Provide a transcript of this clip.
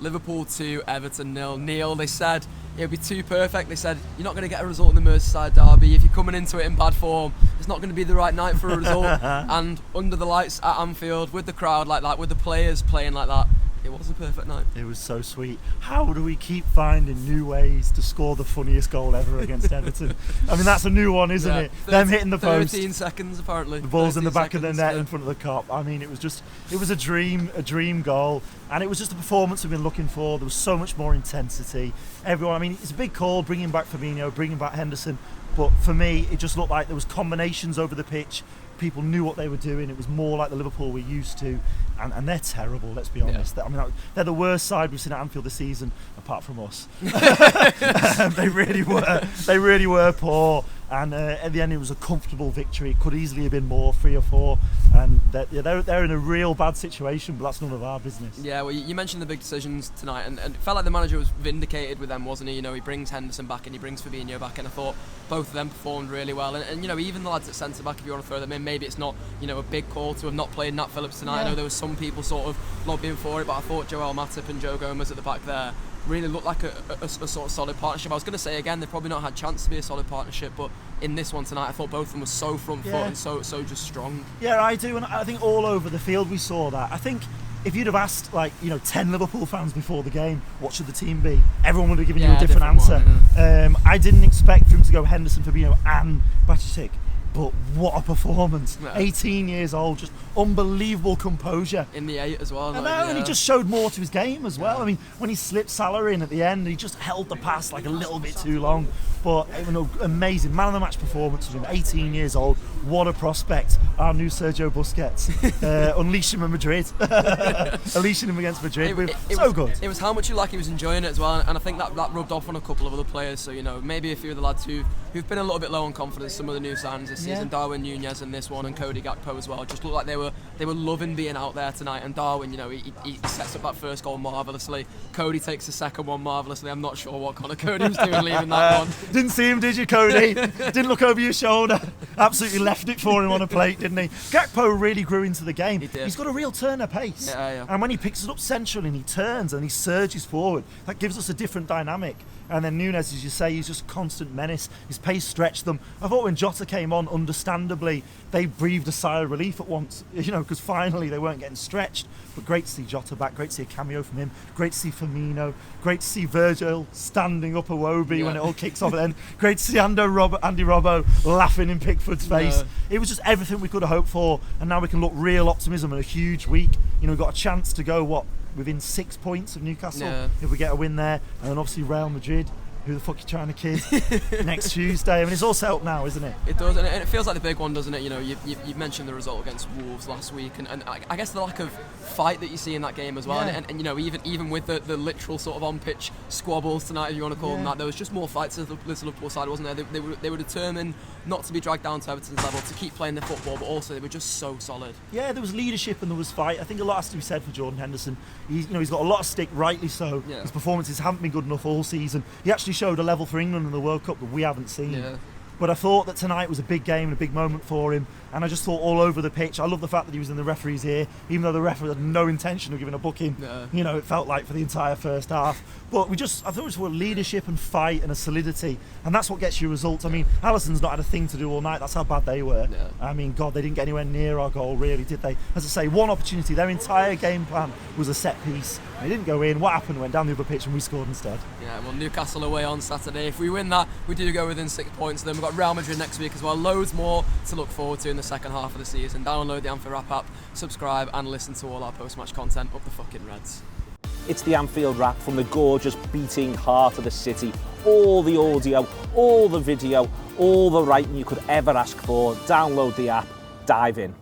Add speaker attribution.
Speaker 1: Liverpool 2, Everton 0. Neil, they said it would be too perfect. They said you're not going to get a result in the Merseyside derby. If you're coming into it in bad form, it's not going to be the right night for a result. And under the lights at Anfield, with the crowd like that, with the players playing like that, it was a perfect night.
Speaker 2: It was so sweet. How do we keep finding new ways to score the funniest goal ever against Everton? I mean, that's a new one, isn't it? Them hitting the post.
Speaker 1: 13 seconds, apparently.
Speaker 2: The ball's in the back of the net in front of the cop. I mean, it was a dream goal. And it was just a performance we've been looking for. There was so much more intensity. Everyone, I mean, it's a big call, bringing back Fabinho, bringing back Henderson. But for me, it just looked like there was combinations over the pitch. People knew what they were doing. It was more like the Liverpool we're used to, and they're terrible. Let's be honest. I mean, they're the worst side we've seen at Anfield this season, apart from us. They really were. They really were poor. And at the end, it was a comfortable victory. It could easily have been more, 3 or 4. And they're in a real bad situation, but that's none of our business.
Speaker 1: Yeah, well, you mentioned the big decisions tonight, and it felt like the manager was vindicated with them, wasn't he? You know, he brings Henderson back and he brings Fabinho back, and I thought both of them performed really well. And you know, even the lads at centre back, if you want to throw them in, maybe it's not, you know, a big call to have not played Nat Phillips tonight. Yeah. I know there was some people sort of lobbying for it, but I thought Joel Matip and Joe Gomez at the back there really looked like a sort of solid partnership. I was going to say again, they've probably not had a chance to be a solid partnership, but in this one tonight, I thought both of them were so front foot and so just strong.
Speaker 2: Yeah, I do, and I think all over the field we saw that. I think if you'd have asked 10 Liverpool fans before the game, what should the team be? Everyone would have given you a different answer. One, I didn't expect for him to go Henderson, Fabinho and Bajcetic. But what a performance. Yeah. 18 years old, just unbelievable composure.
Speaker 1: In the 8 as well.
Speaker 2: I know, and he just showed more to his game as well. I mean, when he slipped Salah in at the end, he just held the pass like a little bit too long. But amazing, man of the match performance from him, 18 years old. What a prospect. Our new Sergio Busquets. Unleashing him at Madrid. Unleashing him against Madrid. So good.
Speaker 1: It was how much you like he was enjoying it as well, and I think that rubbed off on a couple of other players. So, you know, maybe a few of the lads who've been a little bit low on confidence, some of the new signings this season, Darwin Núñez in this one, and Cody Gakpo as well, just looked like they were loving being out there tonight. And Darwin, you know, he sets up that first goal marvellously. Cody takes the second one marvellously. I'm not sure what Connor Cody was doing leaving that one.
Speaker 2: Didn't see him, did you, Cody? Didn't look over your shoulder. Absolutely left it for him on a plate, didn't he? Gakpo really grew into the game. He's got a real turner pace.
Speaker 1: Yeah.
Speaker 2: And when he picks it up centrally and he turns and he surges forward, that gives us a different dynamic. And then Núñez, as you say, he's just constant menace. His pace stretched them. I thought when Jota came on, understandably, they breathed a sigh of relief at once, you know, because finally they weren't getting stretched. But great to see Jota back, great to see a cameo from him, great to see Firmino, great to see Virgil standing up Iwobi when it all kicks off at the end, great to see Andy Robbo laughing in Pickford's face. It was just everything we could have hoped for, and now we can look real optimism in a huge week. You know, we've got a chance to go, within 6 points of Newcastle if we get a win there, and then obviously Real Madrid. Who the fuck are you trying to kid next Tuesday? I mean, it's all set up now, isn't it?
Speaker 1: It does, and it feels like the big one, doesn't it? You know, you mentioned the result against Wolves last week, and I guess the lack of fight that you see in that game as well. And you know, even with the literal sort of on-pitch squabbles tonight, if you want to call them that, there was just more fights to this Liverpool side, wasn't there? They were determined not to be dragged down to Everton's level, to keep playing their football, but also they were just so solid. Yeah, there was leadership and there was fight. I think a lot has to be said for Jordan Henderson. He's got a lot of stick, rightly so. Yeah. His performances haven't been good enough all season. He actually showed a level for England in the World Cup that we haven't seen. Yeah. But I thought that tonight was a big game and a big moment for him, and I just thought all over the pitch. I love the fact that he was in the referee's ear, even though the referee had no intention of giving a booking. You know, it felt like for the entire first half. But I thought it was for leadership and fight and a solidity, and that's what gets you results. I mean, Alisson's not had a thing to do all night. That's how bad they were. I mean, God, they didn't get anywhere near our goal, really, did they? As I say, one opportunity. Their entire game plan was a set piece. They didn't go in. What happened? Went down the other pitch and we scored instead. Yeah, well, Newcastle away on Saturday. If we win that, we do go within 6 points. Then we've got Real Madrid next week as well. Loads more to look forward to in the second half of the season. Download the Anfield Wrap app, subscribe and listen to all our post-match content. Up the fucking Reds.
Speaker 3: It's the Anfield Wrap from the gorgeous beating heart of the city. All the audio, all the video, all the writing you could ever ask for. Download the app, dive in.